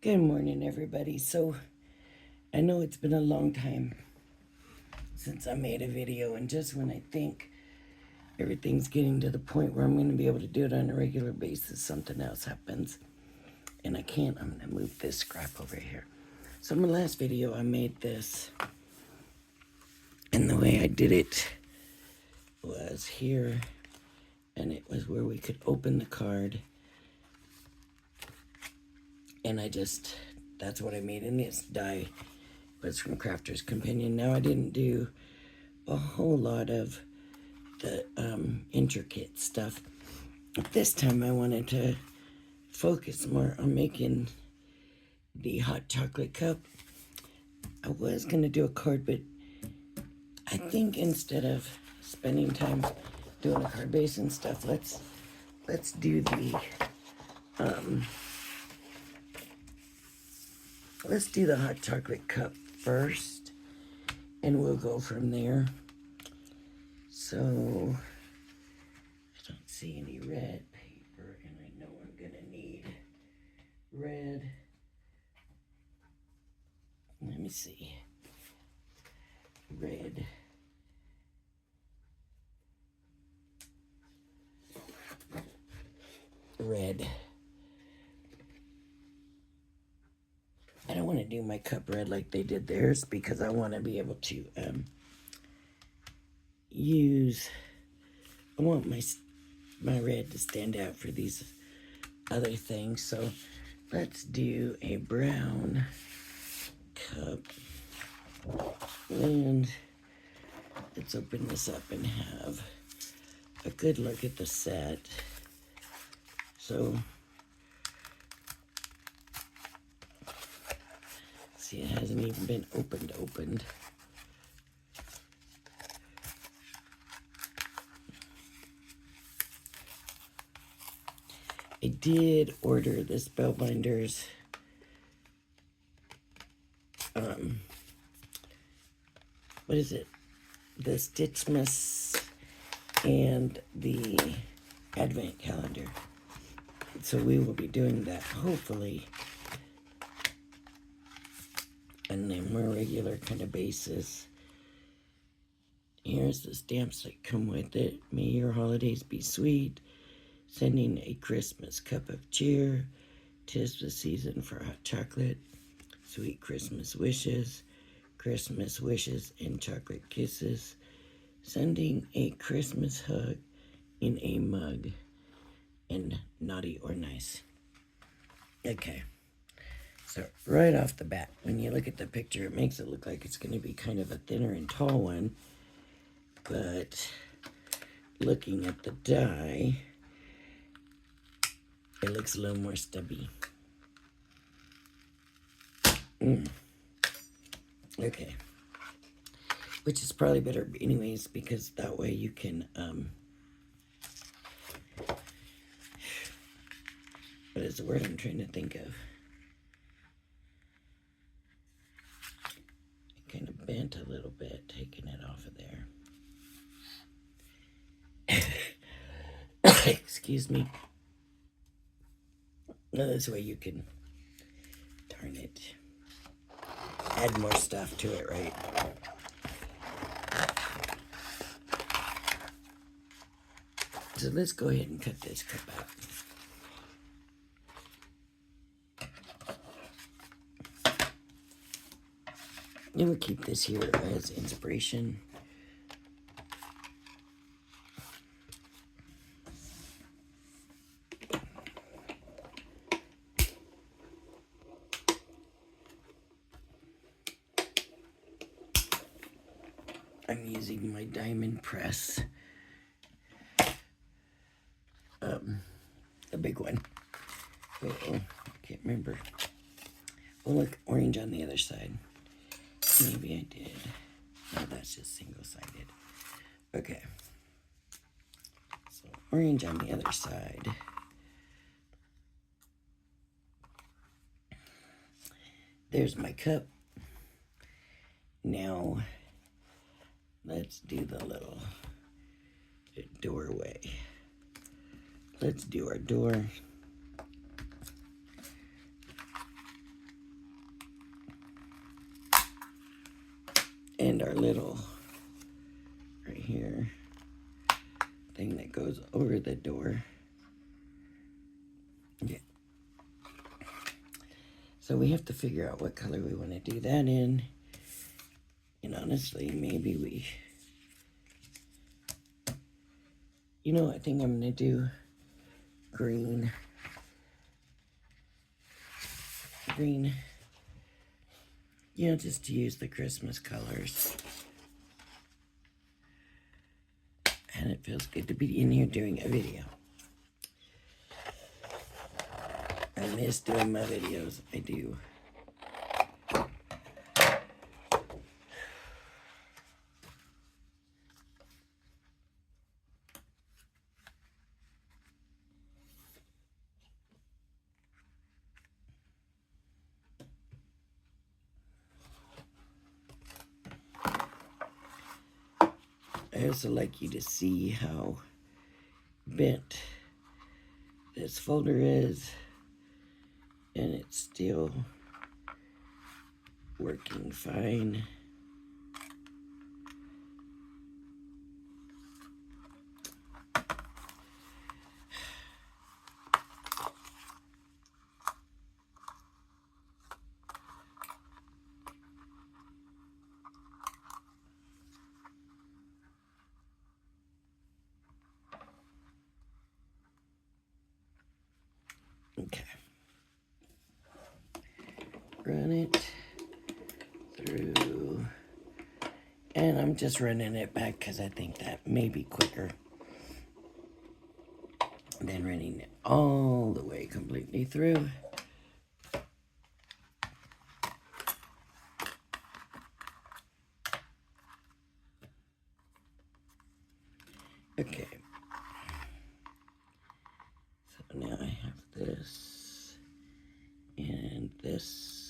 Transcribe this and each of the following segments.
Good morning, everybody. So, I know it's been a long time since I made a video, and just when I think everything's getting to the point where I'm going to be able to do it on a regular basis, something else happens, and I can't. I'm going to move this scrap over here. So, in my last video, I made this, and the way I did it was here, and it was where we could open the card, and that's what I made, and this die was from Crafter's Companion. Now, I didn't do a whole lot of the intricate stuff. This time I wanted to focus more on making the hot chocolate cup. I was going to do a card, but I think instead of spending time doing a card base and stuff, let's do the hot chocolate cup first, and we'll go from there. So I don't see any red paper, and I know I'm gonna need red. Let me see. Red. Red. I don't want to do my cup red like they did theirs because I want to be able to I want my red to stand out for these other things. So let's do a brown cup, and let's open this up and have a good look at the set. So see, it hasn't even been opened. I did order the Spellbinders what is it? The Stitchmas and the Advent calendar. So we will be doing that hopefully on a more regular kind of basis. Here's the stamps that come with it. May your holidays be sweet. Sending a Christmas cup of cheer. 'Tis the season for hot chocolate. Sweet Christmas wishes. Christmas wishes and chocolate kisses. Sending a Christmas hug in a mug. And naughty or nice. Okay. So right off the bat, when you look at the picture, it makes it look like it's going to be kind of a thinner and tall one. But looking at the die, it looks a little more stubby. Okay. Which is probably better anyways, because that way you can, what is the word I'm trying to think of? It kind of bent a little bit, taking it off of there. Excuse me. Well, this way you can, darn it, add more stuff to it, right? So let's go ahead and cut this cup out. And we'll keep this here as inspiration. I'm using my diamond press. A big one. I can't remember. Oh, look, orange on the other side. Maybe I did. No, that's just single-sided. Okay. So orange on the other side. There's my cup. Now, let's do the little doorway. Let's do our door. and our little, right here, thing that goes over the door. Yeah. So we have to figure out what color we want to do that in. And honestly, maybe we, you know, I think I'm going to do green. Green. You know, just to use the Christmas colors. And it feels good to be in here doing a video. I miss doing my videos. I do. I also like you to see how bent this folder is, and it's still working fine. Okay. Run it through. And I'm just running it back because I think that may be quicker than running it all the way completely through. Okay. So now I have this and this.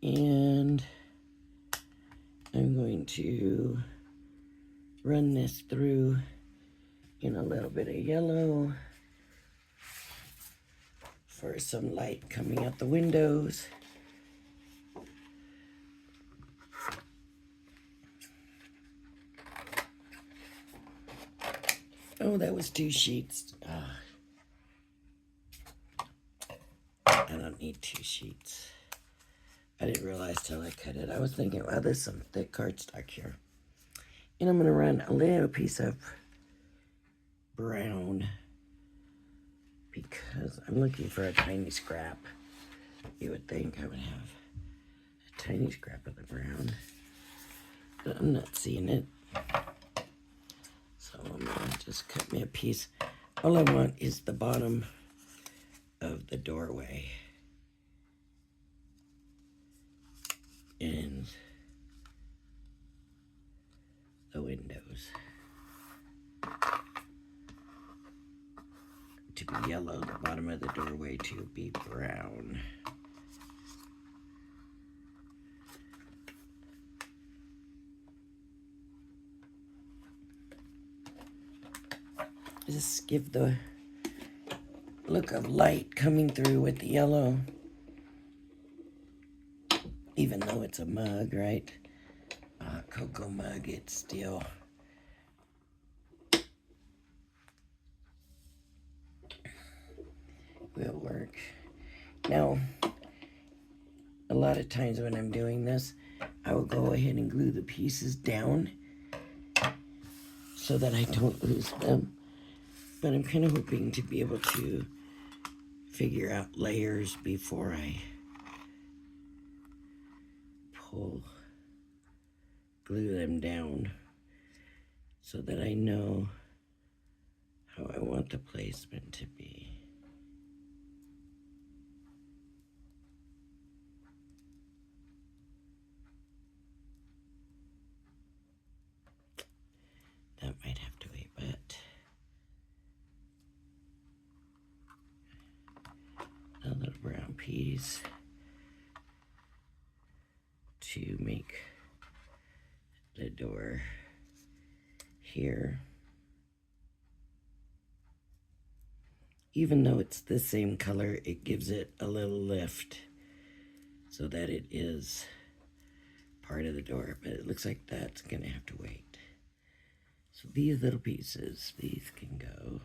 And I'm going to run this through in a little bit of yellow for some light coming out the windows. Oh, that was 2 sheets. I don't need 2 sheets. I didn't realize till I cut it. I was thinking, wow, there's some thick cardstock here. And I'm going to run a little piece of brown because I'm looking for a tiny scrap. You would think I would have a tiny scrap of the brown, but I'm not seeing it. So I'm going to just cut me a piece. All I want is the bottom of the doorway. And the windows to be yellow, the bottom of the doorway to be brown. Just give the look of light coming through with the yellow. Even though it's a mug, right? A cocoa mug, it's still will work. Now, a lot of times when I'm doing this, I will go ahead and glue the pieces down so that I don't lose them. But I'm kind of hoping to be able to figure out layers before I glue them down so that I know how I want the placement to be. That might have to wait, but a little brown piece to make the door here. Even though it's the same color, it gives it a little lift so that it is part of the door, but it looks like that's gonna have to wait. So these little pieces, these can go,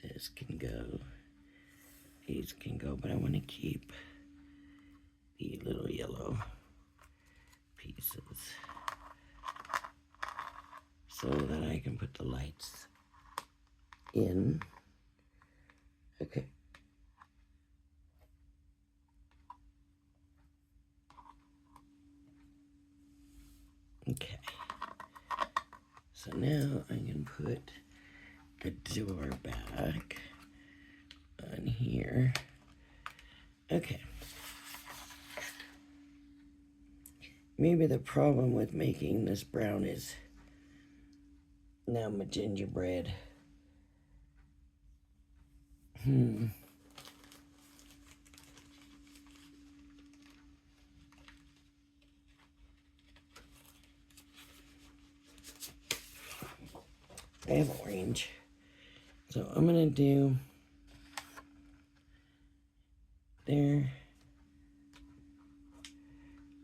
this can go, these can go, but I want to keep the little yellow pieces so that I can put the lights in. Okay. Okay. So now I can put the door back on here. Okay. Maybe the problem with making this brown is now my gingerbread. I have orange. So I'm gonna do there,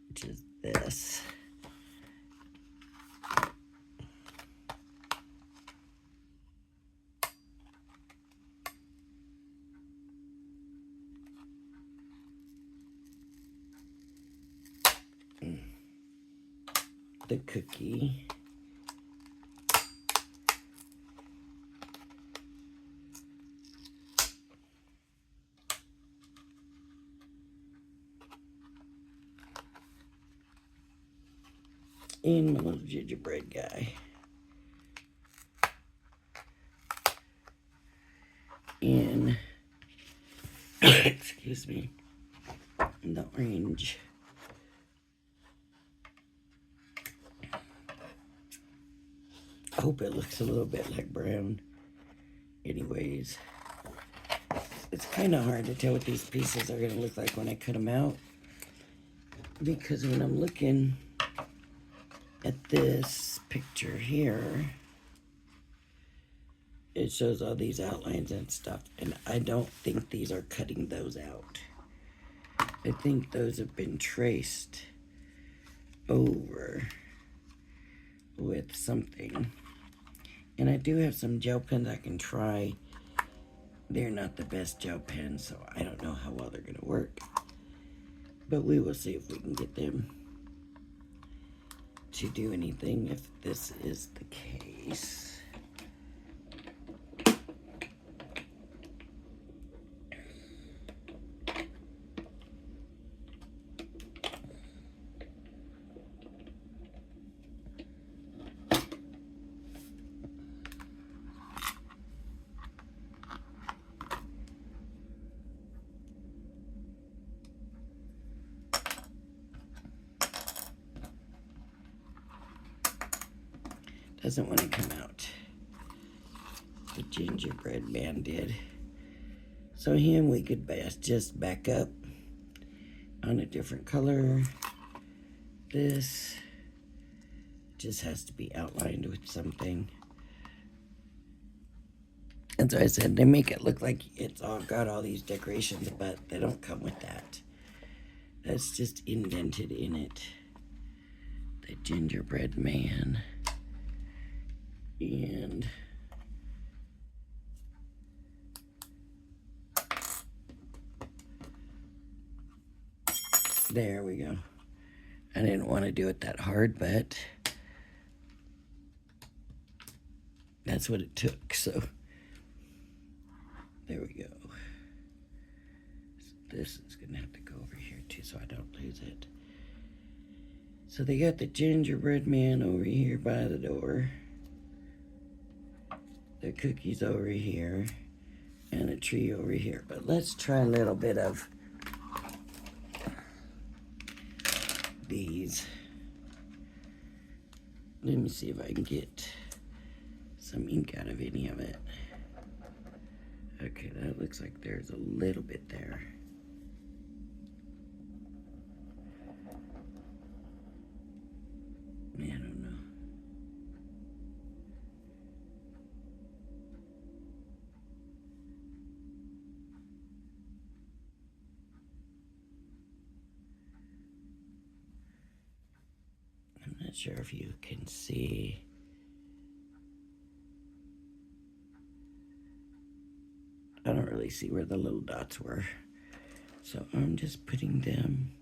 which is this. The cookie. And my little gingerbread guy. And, excuse me, the orange. I hope it looks a little bit like brown. Anyways, it's kind of hard to tell what these pieces are going to look like when I cut them out. Because when I'm looking at this picture here, it shows all these outlines and stuff. And I don't think these are cutting those out. I think those have been traced over with something. And I do have some gel pens I can try. They're not the best gel pens, so I don't know how well they're going to work. But we will see if we can get them to do anything if this is the case. Doesn't want to come out. The gingerbread man did. So him we could just back up on a different color. This just has to be outlined with something. And so I said they make it look like it's all got all these decorations, but they don't come with that. That's just indented in it. The gingerbread man. And there we go. I didn't want to do it that hard, but that's what it took. So there we go. So this is going to have to go over here too so I don't lose it. So they got the gingerbread man over here by the door. The cookies over here. And a tree over here. But let's try a little bit of these. Let me see if I can get some ink out of any of it. Okay, that looks like there's a little bit there. sure if you can see. I don't really see where the little dots were. So I'm just putting them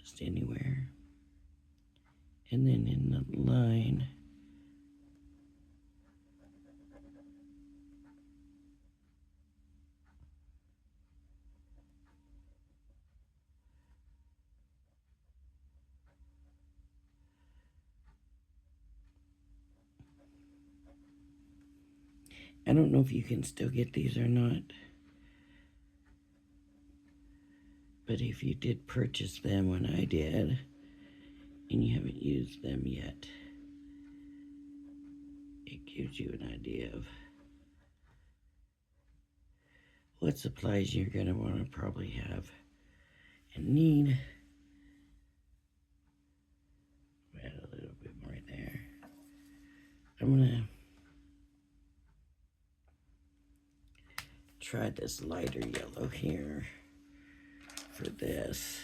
just anywhere. And then in the line, I don't know if you can still get these or not, but if you did purchase them when I did, and you haven't used them yet, it gives you an idea of what supplies you're going to want to probably have and need. Add a little bit more there. I'm going to try this lighter yellow here for this.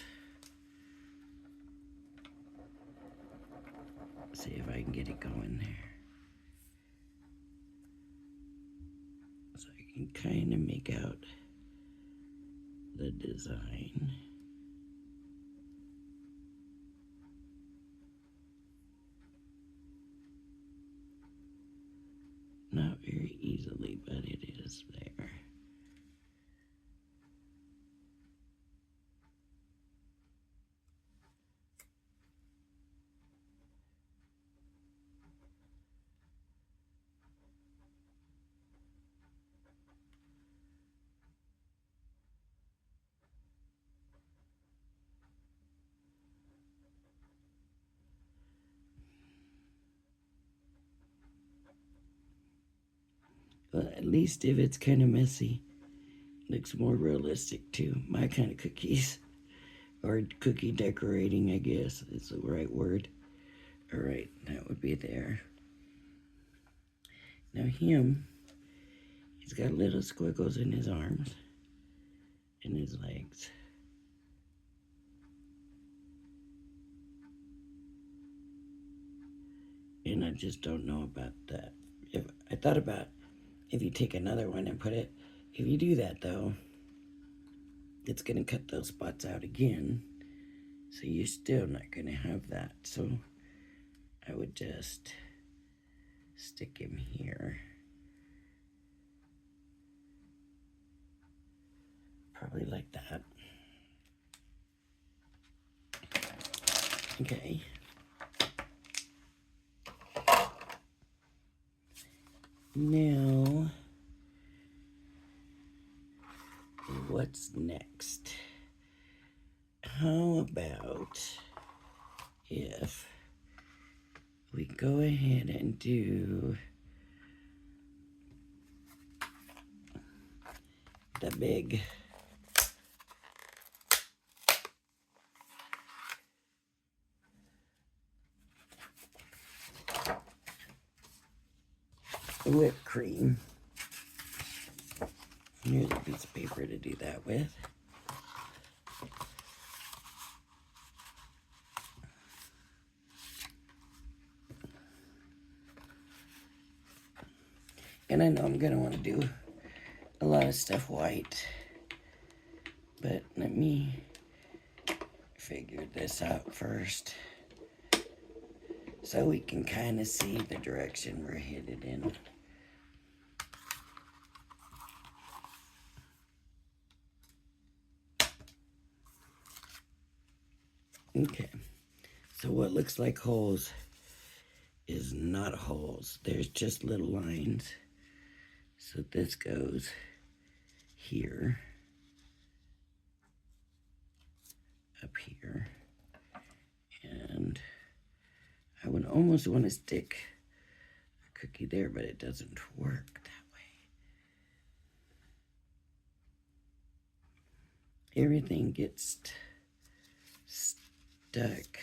See if I can get it going there. So I can kind of make out the design. Not very easily, but it is there. But at least if it's kind of messy, it looks more realistic to my kind of cookies. Or cookie decorating, I guess is the right word. All right, that would be there. Now him, he's got little squiggles in his arms and his legs. And I just don't know about that. If I thought about if you take another one and put it, if you do that though, it's gonna cut those spots out again. So you're still not gonna have that. So I would just stick him here. Probably like that. Okay. Now, what's next? How about if we go ahead and do the big whipped cream. Here's a piece of paper to do that with. And I know I'm gonna want to do a lot of stuff white, but let me figure this out first so we can kind of see the direction we're headed in. Okay, so what looks like holes is not holes. There's just little lines. So this goes here, up here, and I would almost want to stick a cookie there, but it doesn't work that way. Everything gets stuck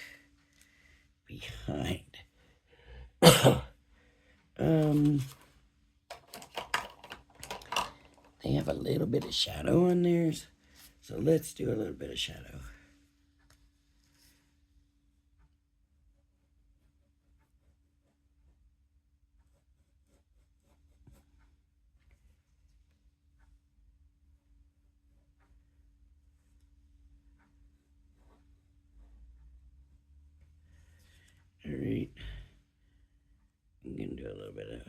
behind. They have a little bit of shadow on theirs, so let's do a little bit of shadow. little bit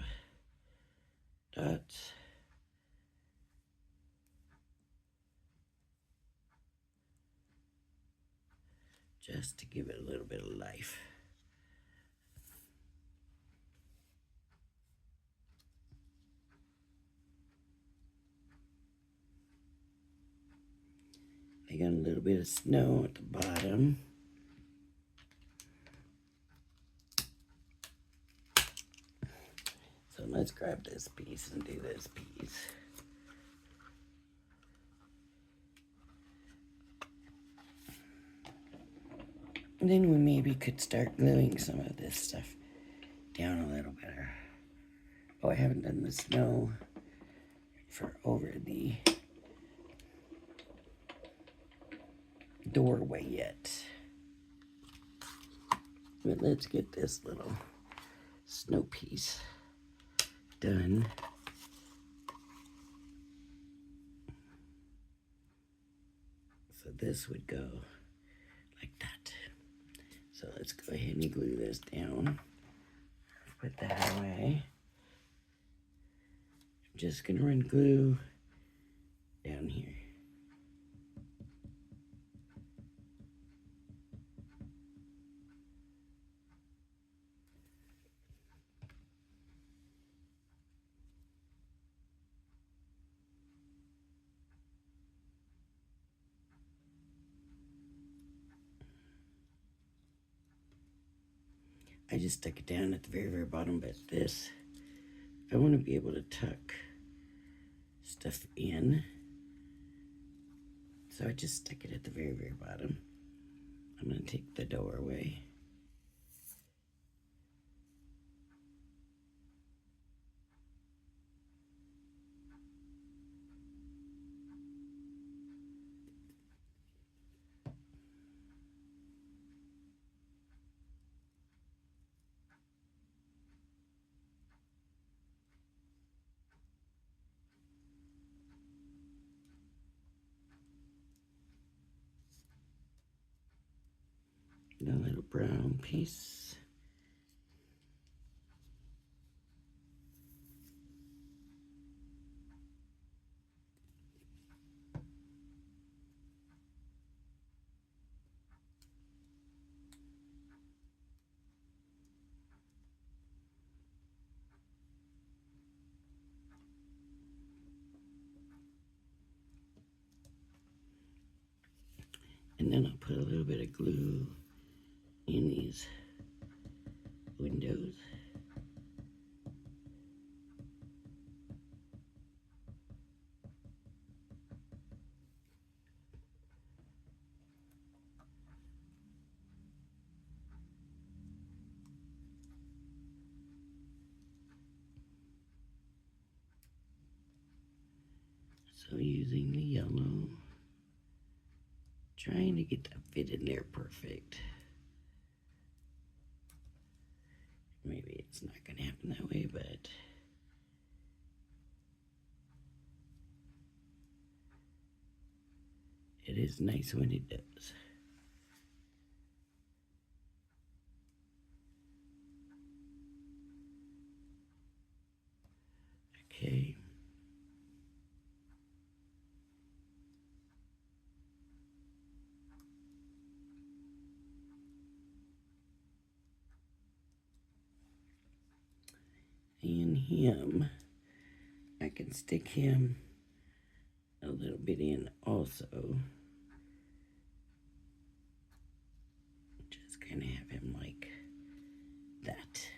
of dots. Just to give it a little bit of life. I got a little bit of snow at the bottom. So let's grab this piece and do this piece. And then we maybe could start gluing some of this stuff down a little better. Oh, I haven't done the snow for over the doorway yet. But let's get this little snow piece done. So this would go like that. So let's go ahead and glue this down. Put that away. I'm just gonna run glue down here. I just stuck it down at the very, very bottom, but this, I want to be able to tuck stuff in. So I just stuck it at the very, very bottom. I'm going to take the door away. And a little brown piece. And then I'll put a little bit of glue in these windows. So using the yellow, trying to get that fit in there perfect. Maybe it's not going to happen that way, but it is nice when it does. Okay. And him, I can stick him a little bit in also. Just kind of have him like that.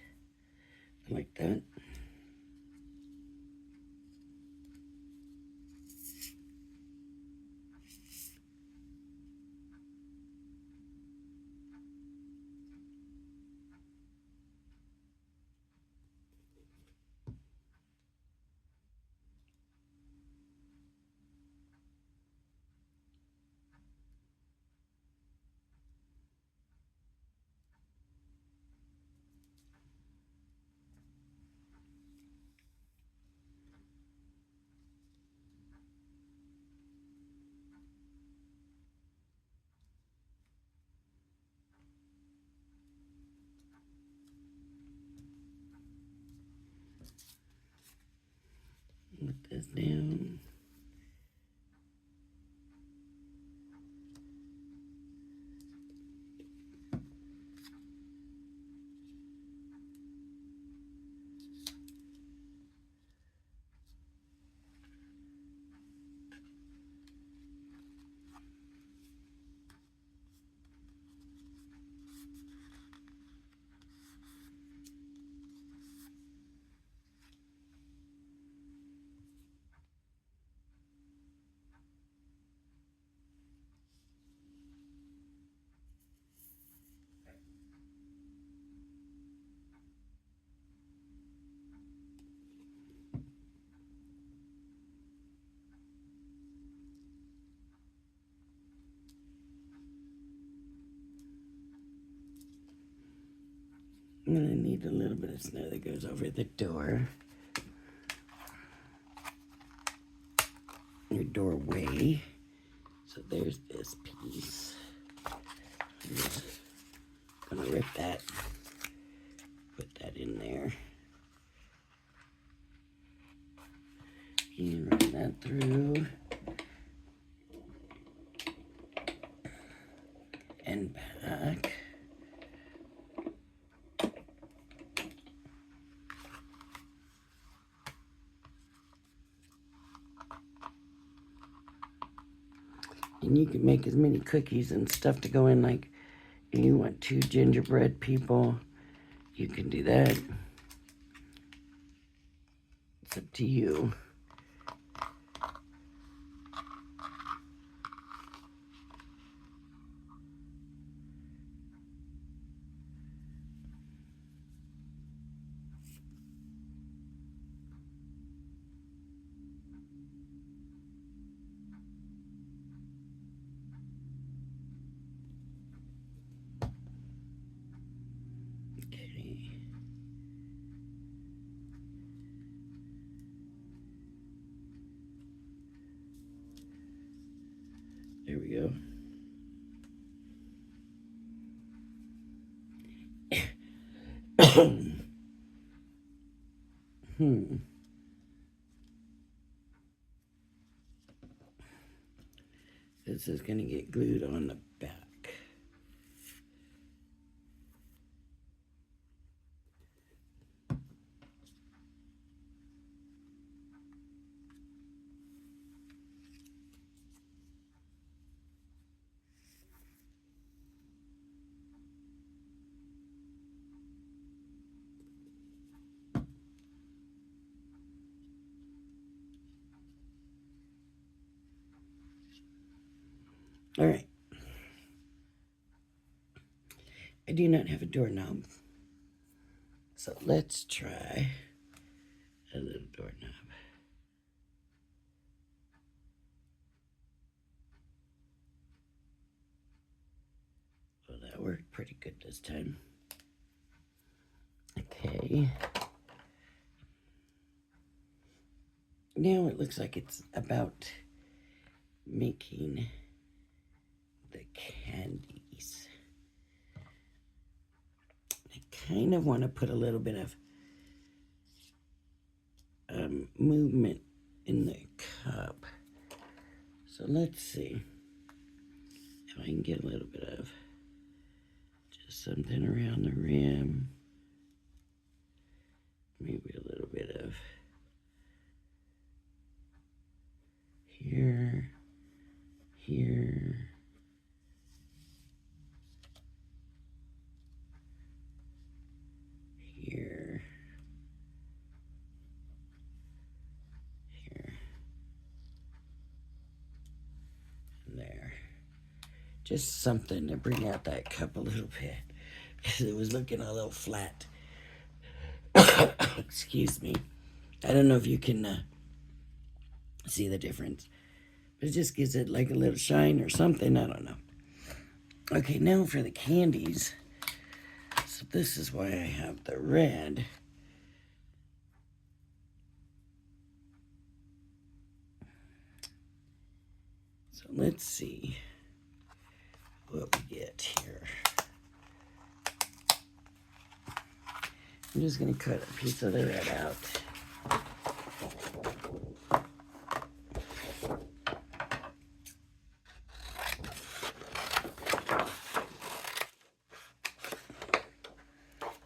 Like that. I'm gonna need a little bit of snow that goes over the door. Your doorway. So there's this piece. I'm just gonna rip that, put that in there. And run that through. And back. And you can make as many cookies and stuff to go in, like if you want 2 gingerbread people, you can do that. It's up to you. Okay. There we go. This is going to get glued on the back. All right. I do not have a doorknob. So let's try a little doorknob. Well, that worked pretty good this time. Okay. Now it looks like it's about making the candies. I kind of want to put a little bit of movement in the cup. So let's see if I can get a little bit of just something around the rim. Maybe a little bit of here, here, here, here, and there. Just something to bring out that cup a little bit, because it was looking a little flat. Excuse me. I don't know if you can see the difference, but it just gives it like a little shine or something. I don't know. Okay, now for the candies. So this is why I have the red. So let's see what we get here. I'm just going to cut a piece of the red out.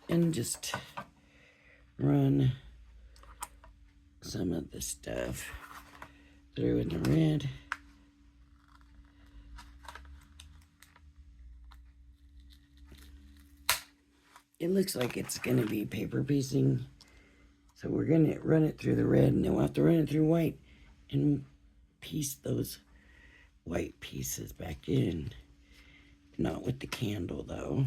And just run some of the stuff through in the red. It looks like it's going to be paper piecing. So we're going to run it through the red, and then we'll have to run it through white and piece those white pieces back in. Not with the candle, though.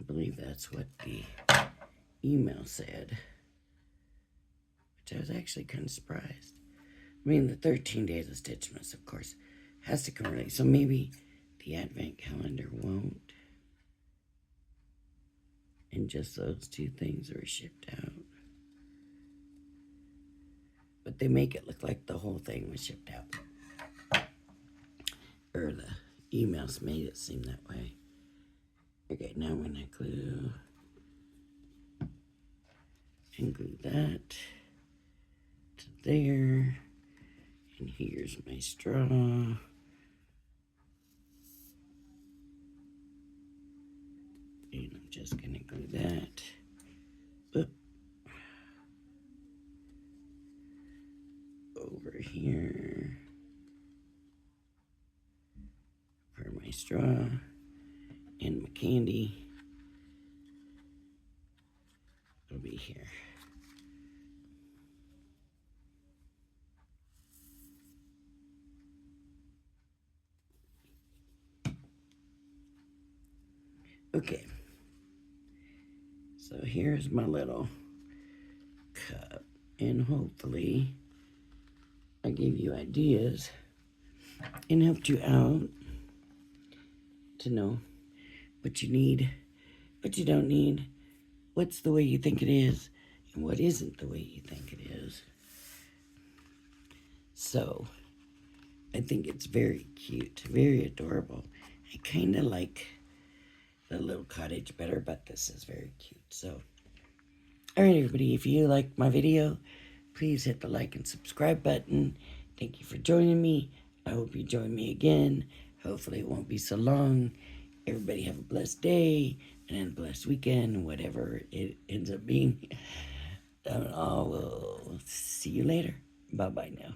I believe that's what the email said, which I was actually kind of surprised. I mean, the 13 days of Stitchmas, of course, has to come early, so maybe the Advent calendar won't. And just those two things are shipped out. But they make it look like the whole thing was shipped out. Or the emails made it seem that way. Okay, now I'm going to glue that to there. And here's my straw. And I'm just going to glue that up over here for my straw and my candy. It'll be here. Okay, so here's my little cup, and hopefully I gave you ideas and helped you out to know what you need, what you don't need, what's the way you think it is, and what isn't the way you think it is. So, I think it's very cute, very adorable. I kind of like the little cottage better, but this is very cute. So, alright everybody, if you like my video, please hit the like and subscribe button. Thank you for joining me. I hope you join me again. Hopefully it won't be so long. Everybody have a blessed day and a blessed weekend, whatever it ends up being. I will see you later. Bye-bye now.